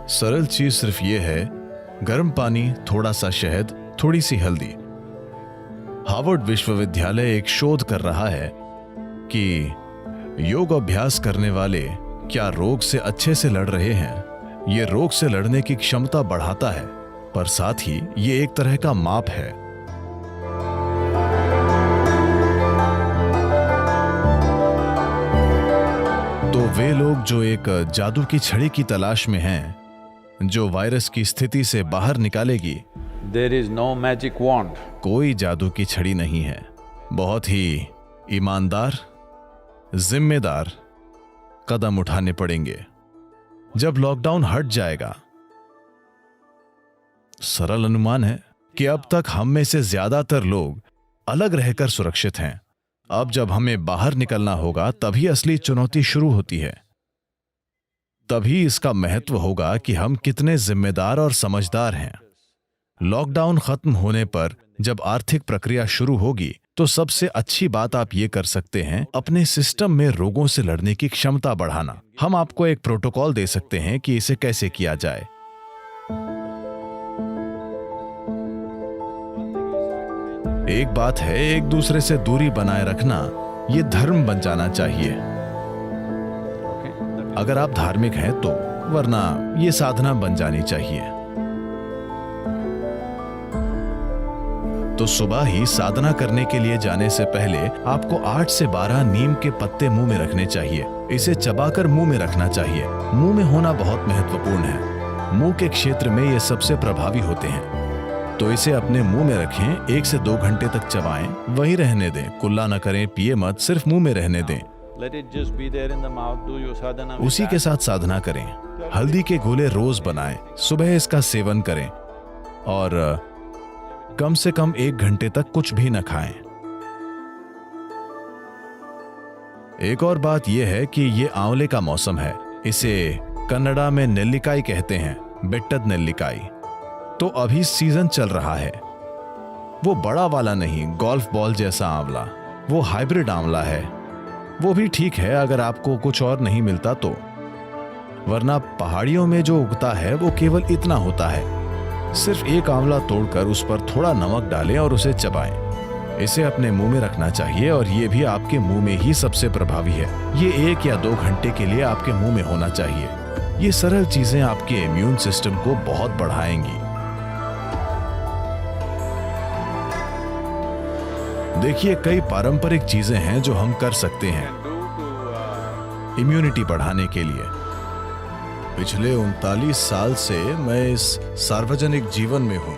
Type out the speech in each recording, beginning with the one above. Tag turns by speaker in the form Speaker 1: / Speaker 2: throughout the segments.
Speaker 1: सरल चीज सिर्फ ये है, गर्म पानी, थोड़ा सा शहद, थोड़ी सी हल्दी। हार्वर्ड विश्वविद्यालय एक शोध कर रहा है कि योग अभ्यास करने वाले क्या रोग से अच्छे से लड़ रहे हैं। ये रोग से लड़ने की क्षमता बढ़ाता है, पर साथ ही ये एक तरह का माप है। तो वे लोग जो एक जादू की छड़ी की तलाश में हैं, जो वायरस की स्थिति से बाहर निकालेगी।
Speaker 2: There is no magic wand.
Speaker 1: कोई जादू की छड़ी नहीं है। बहुत ही ईमानदार, जिम्मेदार कदम उठाने पड़ेंगे। जब लॉकडाउन हट जाएगा, सरल अनुमान है कि अब तक हम में से ज्यादातर लोग अलग रहकर सुरक्षित हैं। अब जब हमें बाहर निकलना होगा, तभी असली चुनौती शुरू होती है। तभी इसका महत्व होगा कि हम कितने जिम्मेदार और समझदार हैं। लॉकडाउन खत्म होने पर जब आर्थिक प्रक्रिया शुरू होगी, तो सबसे अच्छी बात आप ये कर सकते हैं, अपने सिस्टम में रोगों से लड़ने की क्षमता बढ़ाना। हम आपको एक प्रोटोकॉल दे सकते हैं कि इसे कैसे किया जाए। एक बात है, एक दूसरे से दूरी बनाए रखना, ये धर्म बन जाना चाहिए। अगर आप धार्मिक हैं तो, वरना ये साधना बन जानी चाहिए। तो सुबह ही साधना करने के लिए जाने से पहले आपको 8 से 12 नीम के पत्ते मुंह में रखने चाहिए। इसे चबाकर मुंह में रखना चाहिए। मुंह में होना बहुत महत्वपूर्ण है। मुंह के क्षेत्र में ये सबसे प्रभावी होते हैं। तो इसे अपने मुंह में रखें, 1 से 2 घंटे तक चबाएं, वहीं रहने दें। कुल्ला न करें, पिए मत, सिर्फ मुंह में रहने दें। उसी के साथ साधना करें। हल्दी के गोले रोज बनाएं, सुबह इसका सेवन करें और कम से कम 1 घंटे तक कुछ भी न खाएं। एक और बात यह है कि यह आंवले का मौसम है। इसे कन्नड़ा में नेल्लिकाई कहते हैं, बेट्टद नेल्लिकाई। तो अभी सीजन चल रहा है। वो बड़ा वाला नहीं, गोल्फ बॉल जैसा आंवला, वो हाइब्रिड आंवला है। वो भी ठीक है अगर आपको कुछ और नहीं मिलता तो, वरना पहाड़ियों में जो उगता है वो केवल इतना होता है। सिर्फ एक आंवला तोड़कर उस पर थोड़ा नमक डालें और उसे चबाएं। इसे अपने मुंह में रखना चाहिए और ये भी आपके मुंह में ही सबसे प्रभावी है। ये 1 या 2 घंटे के लिए आपके मुंह में होना चाहिए। ये सरल चीजें आपके इम्यून सिस्टम को बहुत बढ़ाएंगी। देखिए, कई पारंपरिक चीजें हैं जो हम कर सकते हैं इम्यूनिटी बढ़ाने के लिए। पिछले 39 साल से मैं इस सार्वजनिक जीवन में हूं।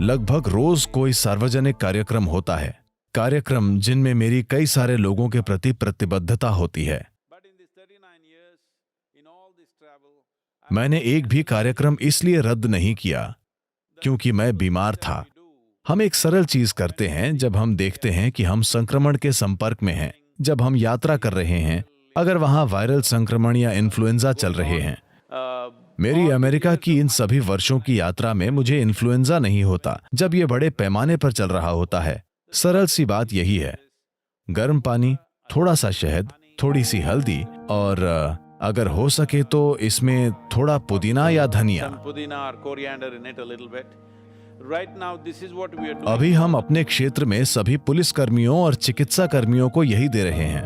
Speaker 1: लगभग रोज कोई सार्वजनिक कार्यक्रम होता है, कार्यक्रम जिनमें मेरी कई सारे लोगों के प्रति प्रतिबद्धता होती है। मैंने एक भी कार्यक्रम इसलिए रद्द नहीं किया क्योंकि मैं बीमार था। हम एक सरल चीज करते हैं जब हम देखते हैं कि हम संक्रमण के संपर्क में हैं। जब हम यात्रा कर रहे हैं, अगर वहां वायरल संक्रमण या इन्फ्लुएंजा चल रहे हैं। मेरी अमेरिका की इन सभी वर्षों की यात्रा में मुझे इन्फ्लुएंजा नहीं होता जब यह बड़े पैमाने पर चल रहा होता है। सरल सी बात यही है, गर्म पानी, थोड़ा सा शहद, थोड़ी सी हल्दी और अगर हो सके तो इसमें थोड़ा पुदीना या धनिया। अभी हम अपने क्षेत्र में सभी पुलिस कर्मियों और चिकित्सा कर्मियों को यही दे रहे हैं।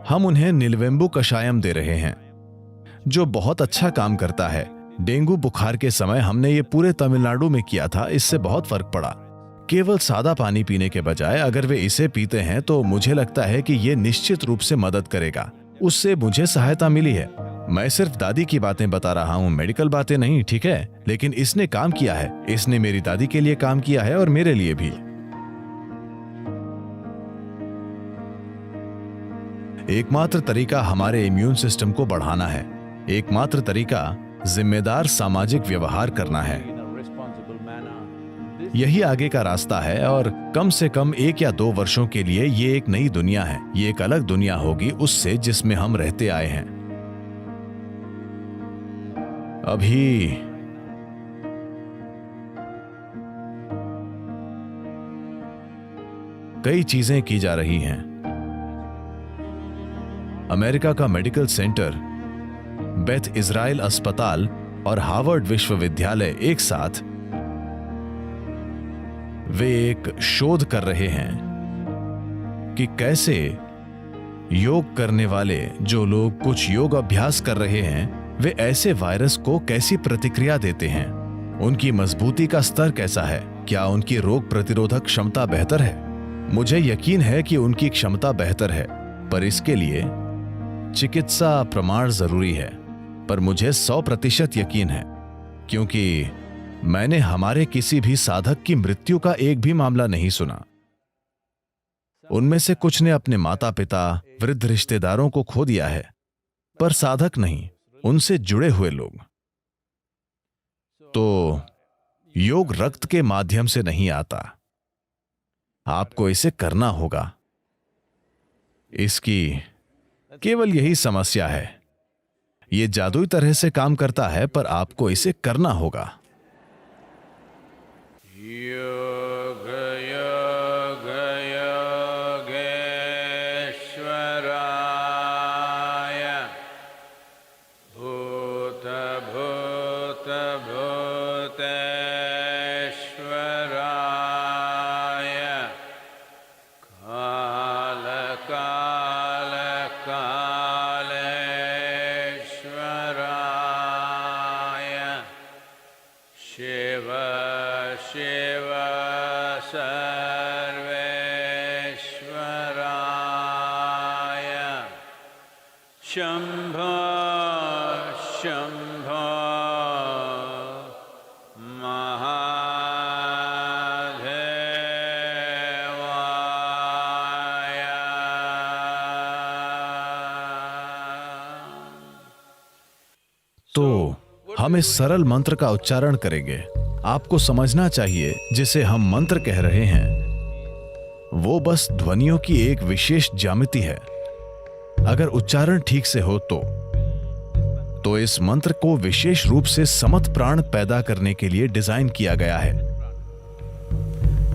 Speaker 1: हम उन्हें नीलवेंबू कषायम दे रहे हैं, जो बहुत अच्छा काम करता है। डेंगू बुखार के समय हमने ये पूरे तमिलनाडु में किया था। इससे बहुत फर्क पड़ा। केवल सादा पानी पीने के बजाय अगर वे इसे पीते हैं तो मुझे लगता है कि ये निश्चित रूप से मदद करेगा। उससे मुझे सहायता मिली है। मैं सिर्फ दादी की बातें बता रहा हूँ, मेडिकल बातें नहीं, ठीक है? लेकिन इसने काम किया है। इसने मेरी दादी के लिए काम किया है और मेरे लिए भी। एकमात्र तरीका हमारे इम्यून सिस्टम को बढ़ाना है। एकमात्र तरीका जिम्मेदार सामाजिक व्यवहार करना है। यही आगे का रास्ता है और कम से कम 1 या 2 वर्षों के लिए ये एक नई दुनिया है। ये एक अलग दुनिया होगी उससे जिसमें हम रहते आए हैं। अभी कई चीजें की जा रही हैं। अमेरिका का मेडिकल सेंटर बेथ इज़राइल अस्पताल और हार्वर्ड विश्वविद्यालय एक साथ वे एक शोध कर रहे हैं कि कैसे योग करने वाले जो लोग कुछ योग अभ्यास कर रहे हैं वे ऐसे वायरस को कैसी प्रतिक्रिया देते हैं, उनकी मजबूती का स्तर कैसा है, क्या उनकी रोग प्रतिरोधक क्षमता बेहतर है। मुझे यकीन है कि उनकी क्षमता बेहतर है, पर इसके लिए चिकित्सा प्रमाण जरूरी है। पर मुझे 100% यकीन है, क्योंकि मैंने हमारे किसी भी साधक की मृत्यु का एक भी मामला नहीं सुना। उनमें से कुछ ने अपने माता पिता, वृद्ध रिश्तेदारों को खो दिया है, पर साधक नहीं, उनसे जुड़े हुए लोग। तो योग रक्त के माध्यम से नहीं आता, आपको इसे करना होगा। इसकी केवल यही समस्या है, यह जादुई तरह से काम करता है, पर आपको इसे करना होगा।
Speaker 2: योग योग योगेश्वराय भूत भूत भूतेश्वराय काल काल कालेश्वराय शिव शिव सर्वेश्वराय शंभो शंभो महादेवाय।
Speaker 1: तो हम इस सरल मंत्र का उच्चारण करेंगे। आपको समझना चाहिए जिसे हम मंत्र कह रहे हैं वो बस ध्वनियों की एक विशेष ज्यामिति है। अगर उच्चारण ठीक से हो तो इस मंत्र को विशेष रूप से समत प्राण पैदा करने के लिए डिजाइन किया गया है।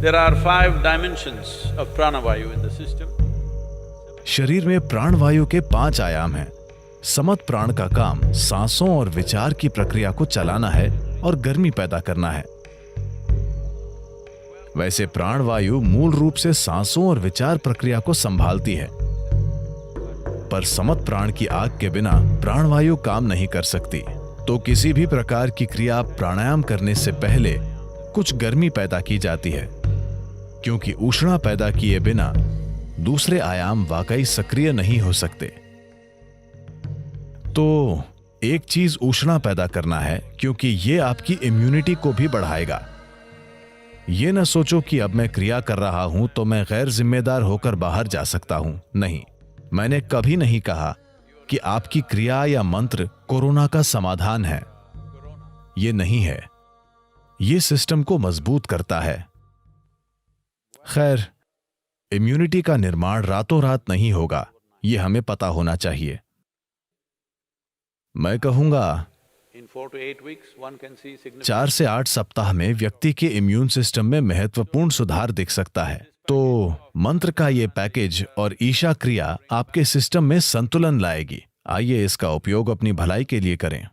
Speaker 2: There are 5 dimensions of pranavayu in the system.
Speaker 1: शरीर में प्राणवायु के 5 आयाम हैं। समत प्राण का काम सांसों और विचार की प्रक्रिया को चलाना है और गर्मी पैदा करना है। वैसे प्राणवायु मूल रूप से सांसों और विचार प्रक्रिया को संभालती है, पर समत प्राण की आग के बिना प्राणवायु काम नहीं कर सकती। तो किसी भी प्रकार की क्रिया प्राणायाम करने से पहले कुछ गर्मी पैदा की जाती है, क्योंकि ऊष्मा पैदा किए बिना दूसरे आयाम वाकई सक्रिय नहीं हो सकते। तो एक चीज ऊष्मा पैदा करना है, क्योंकि यह आपकी इम्यूनिटी को भी बढ़ाएगा। यह न सोचो कि अब मैं क्रिया कर रहा हूं तो मैं गैर जिम्मेदार होकर बाहर जा सकता हूं। नहीं, मैंने कभी नहीं कहा कि आपकी क्रिया या मंत्र कोरोना का समाधान है। यह नहीं है, यह सिस्टम को मजबूत करता है। खैर, इम्यूनिटी का निर्माण रातों रात नहीं होगा, यह हमें पता होना चाहिए। मैं कहूंगा 4 से 8 सप्ताह में व्यक्ति के इम्यून सिस्टम में महत्वपूर्ण सुधार दिख सकता है। तो मंत्र का ये पैकेज और ईशा क्रिया आपके सिस्टम में संतुलन लाएगी। आइए इसका उपयोग अपनी भलाई के लिए करें।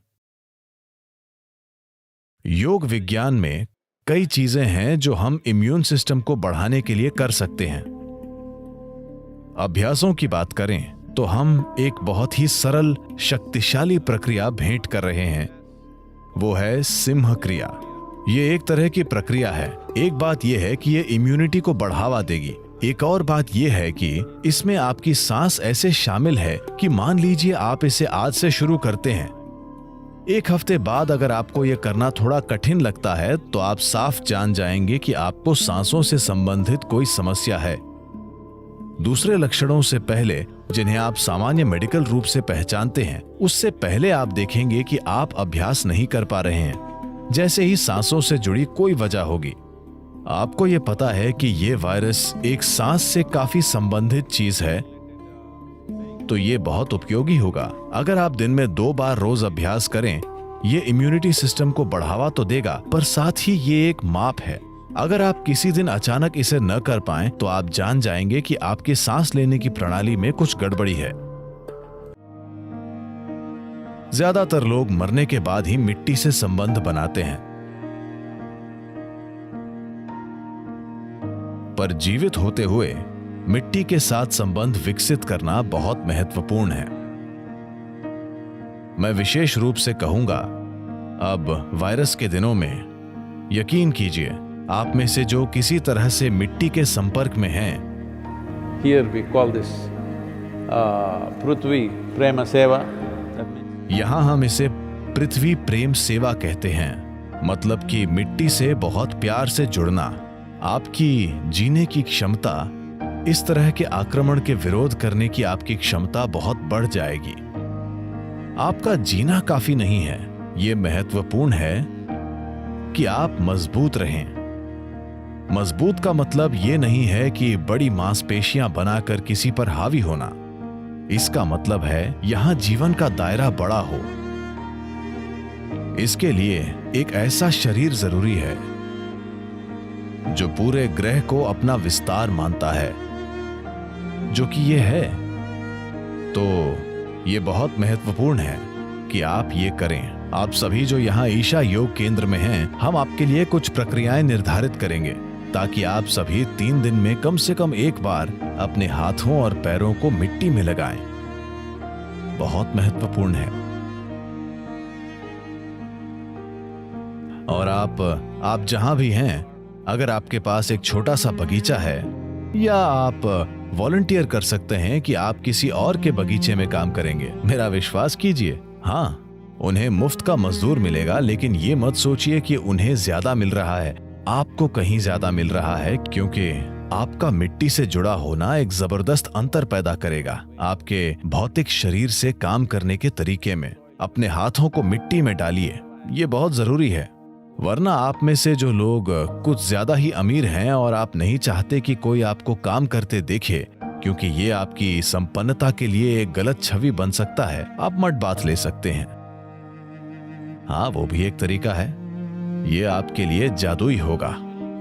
Speaker 1: योग विज्ञान में कई चीजें हैं जो हम इम्यून सिस्टम को बढ़ाने के लिए कर सकते हैं। अभ्यासों की बात करें तो हम एक बहुत ही सरल शक्तिशाली प्रक्रिया भेंट कर रहे हैं, वो है सिंह क्रिया। ये एक तरह की प्रक्रिया है। एक बात यह है कि ये इम्यूनिटी को बढ़ावा देगी। एक और बात यह है कि इसमें आपकी सांस ऐसे शामिल है कि मान लीजिए आप इसे आज से शुरू करते हैं। 1 हफ्ते बाद अगर आपको यह करना थोड़ा कठिन लगता है तो आप साफ जान जाएंगे कि आपको सांसों से संबंधित कोई समस्या है। दूसरे लक्षणों से पहले, जिन्हें आप सामान्य मेडिकल रूप से पहचानते हैं, उससे पहले आप देखेंगे कि आप अभ्यास नहीं कर पा रहे हैं। जैसे ही सांसों से जुड़ी कोई वजह होगी, आपको यह पता है कि यह वायरस एक सांस से काफी संबंधित चीज है, तो यह बहुत उपयोगी होगा। अगर आप दिन में 2 बार रोज अभ्यास करें, यह इम्यूनिटी सिस्टम को बढ़ावा तो देगा, पर साथ ही ये एक माप है। अगर आप किसी दिन अचानक इसे न कर पाएं, तो आप जान जाएंगे कि आपके सांस लेने की प्रणाली में कुछ गड़बड़ी है। ज्यादातर लोग मरने के बाद ही मिट्टी से संबंध बनाते हैं, पर जीवित होते हुए मिट्टी के साथ संबंध विकसित करना बहुत महत्वपूर्ण है। मैं विशेष रूप से कहूंगा, अब वायरस के दिनों में यकीन कीजिए, आप में से जो किसी तरह से मिट्टी के संपर्क में हैं,
Speaker 2: Here we call this Prithvi Prema Seva. That means
Speaker 1: यहां हम इसे पृथ्वी प्रेम सेवा कहते हैं। मतलब कि मिट्टी से बहुत प्यार से जुड़ना, आपकी जीने की क्षमता, इस तरह के आक्रमण के विरोध करने की आपकी क्षमता बहुत बढ़ जाएगी। आपका जीना काफी नहीं है, ये महत्वपूर्ण है कि आप मजबूत रहें। मजबूत का मतलब ये नहीं है कि बड़ी मांसपेशियां बनाकर किसी पर हावी होना। इसका मतलब है यहां जीवन का दायरा बड़ा हो। इसके लिए एक ऐसा शरीर जरूरी है जो पूरे ग्रह को अपना विस्तार मानता है, जो कि ये है। तो ये बहुत महत्वपूर्ण है कि आप ये करें। आप सभी जो यहाँ ईशा योग केंद्र में हैं, हम आपके लिए कुछ प्रक्रियाएं निर्धारित करेंगे ताकि आप सभी 3 दिन में कम से कम एक बार अपने हाथों और पैरों को मिट्टी में लगाएं। बहुत महत्वपूर्ण है। और आप जहां भी हैं, अगर आपके पास एक छोटा सा बगीचा है, या आप वॉलंटियर कर सकते हैं कि आप किसी और के बगीचे में काम करेंगे। मेरा विश्वास कीजिए, हाँ, उन्हें मुफ्त का मजदूर मिलेगा, लेकिन ये मत सोचिए कि उन्हें ज्यादा मिल रहा है। आपको कहीं ज्यादा मिल रहा है, क्योंकि आपका मिट्टी से जुड़ा होना एक जबरदस्त अंतर पैदा करेगा आपके भौतिक शरीर से काम करने के तरीके में। अपने हाथों को मिट्टी में डालिए, ये बहुत जरूरी है। वरना आप में से जो लोग कुछ ज्यादा ही अमीर हैं और आप नहीं चाहते कि कोई आपको काम करते देखे, क्योंकि ये आपकी संपन्नता के लिए एक गलत छवि बन सकता है, आप मट बात ले सकते हैं। हाँ, वो भी एक तरीका है। ये आपके लिए जादुई होगा।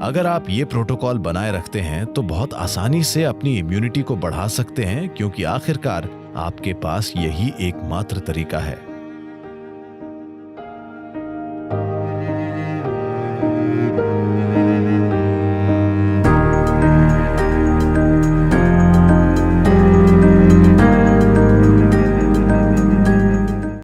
Speaker 1: अगर आप ये प्रोटोकॉल बनाए रखते हैं तो बहुत आसानी से अपनी इम्यूनिटी को बढ़ा सकते हैं, क्योंकि आखिरकार आपके पास यही एकमात्र तरीका है।